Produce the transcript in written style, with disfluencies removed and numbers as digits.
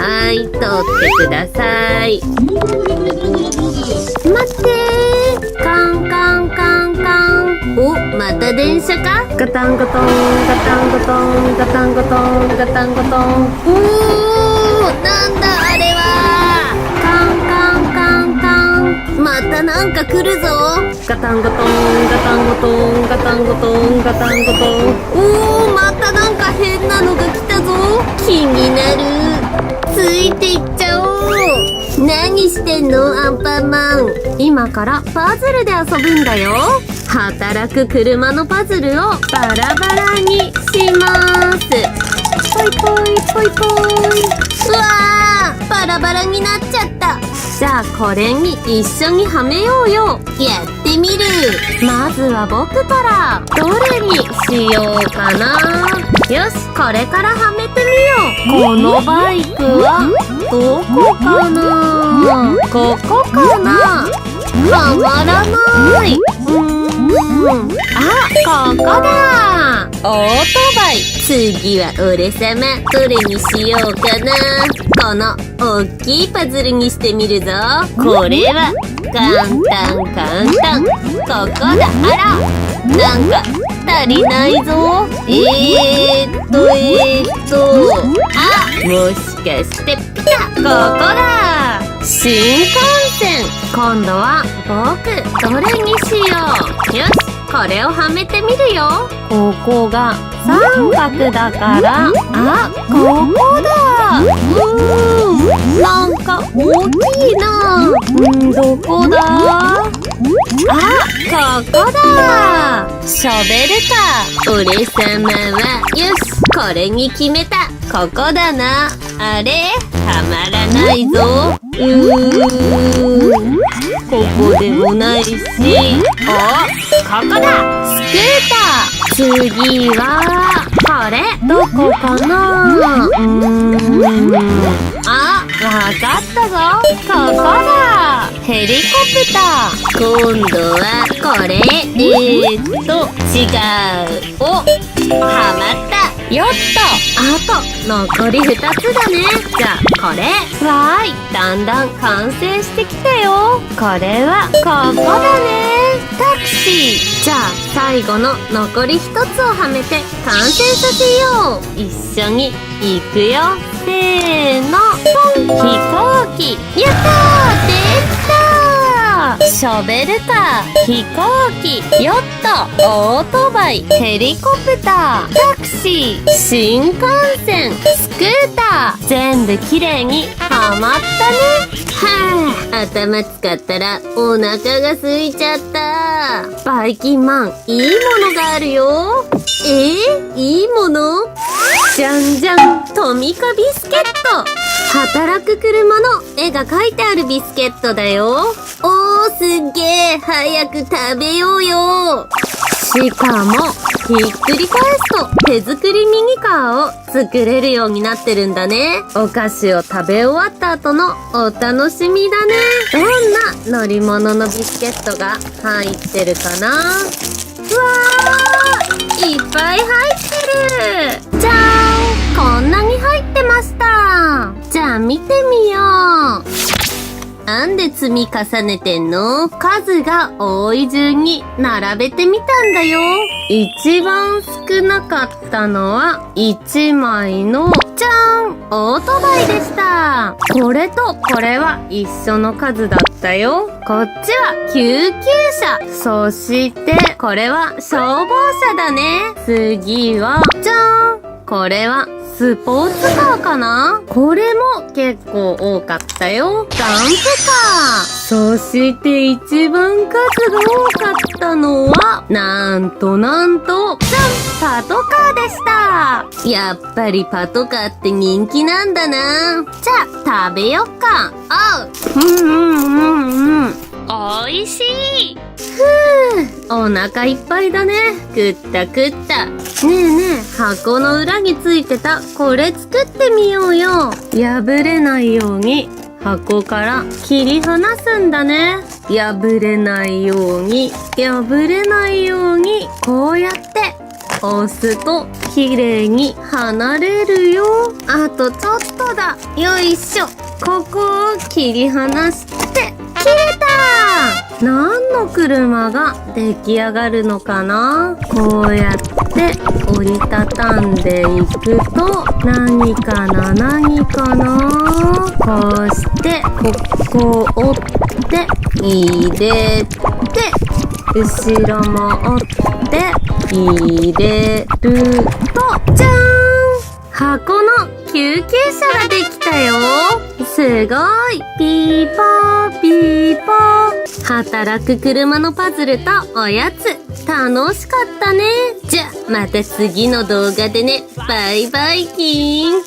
はい、取ってください。待ってー。カンカンカンカン。お、また電車か。ガタンゴトンガタンゴトンガタンゴトンガタンゴトン。おー、なんだあれは。カンカンカンカン。またなんか来るぞ。ガタンゴトンガタンゴトンガタンゴトンガタンゴトン。おー、またなんか変なのが来たぞ。気になる。ついていっちゃおう。何してんのアンパンマン。今からパズルで遊ぶんだよ。働く車のパズルをバラバラにします。ポイポイポイポイ。うわー、バラバラになっちゃった。じゃあこれに一緒にはめようよ。やってみる。まずは僕からどれにしようかな。よし、これからはめてみよう。このバイクはどこかな。ここかな。はまらない。あ、ここだ。オートバイ。次は俺様。どれにしようかな。このおっきいパズルにしてみるぞ。これは簡単簡単。ここだ。あら、なんか足りないぞ。あ、もしかしてピタ。ここだ。新幹線。今度は僕どれにしよう。よし、これをはめてみるよ。ここが三角だから、あ、ここだ。なんか大きいな。どこだ。あ、ここだ。ショベルカー。俺様はよし、これに決めた。ここだな。あれ、はまらないぞ。ここでもないし。お、ここだ。スクーター。次はこれ。どこかな。あ、わかったぞ。ここだ。ヘリコプター。今度はこれ。違う。お、はまった。よっと。あと残り2つだね。じゃあこれ。わーい、だんだん完成してきたよ。これはここだね。タクシー。じゃあ最後の残り1つをはめて完成させよう。一緒に行くよ。せーの、ポン。飛行機。やったー、できたー。ショベルカー、飛行機、ヨット、オートバイ、ヘリコプター、タクシー、新幹線、スクーター。全部きれいにはまったね。はあ、頭使ったらお腹が空いちゃった。バイキンマン、いいものがあるよ。いいもの？じゃんじゃん、トミカビスケット。働く車の絵が描いてあるビスケットだよ。おー、すっげー。早く食べようよ。しかもひっくり返すと手作りミニカーを作れるようになってるんだね。お菓子を食べ終わった後のお楽しみだね。どんな乗り物のビスケットが入ってるかな。うわー、いっぱい入ってる。じゃーん、こんなに入ってました。じゃあ見てみよう。なんで積み重ねてんの？数が多い順に並べてみたんだよ。一番少なかったのは1枚のじゃーん、オートバイでした。これとこれは一緒の数だったよ。こっちは救急車。そしてこれは消防車だね。次はじゃーん、これはスポーツカーかな。これも結構多かったよ。ダンプカー。そして一番数が多かったのはなんとじゃん、パトカーでした。やっぱりパトカーって人気なんだな。じゃあ食べよっか。おいしい。お腹いっぱいだね。食った。ねえ、箱の裏についてたこれ作ってみようよ。破れないように箱から切り離すんだね。破れないようにこうやって押すと綺麗に離れるよ。あとちょっとだ。よいしょ。ここを切り離して切れた。何の車が出来上がるのかな。こうやって折りたたんでいくと何かな何かな。こうしてここを折って入れて、後ろも折って入れると、じゃーん、箱の救急車ができたよ。すごい。ピーポーピーポー。働く車のパズルとおやつ楽しかったね。じゃまた次の動画でね。バイバイキーン。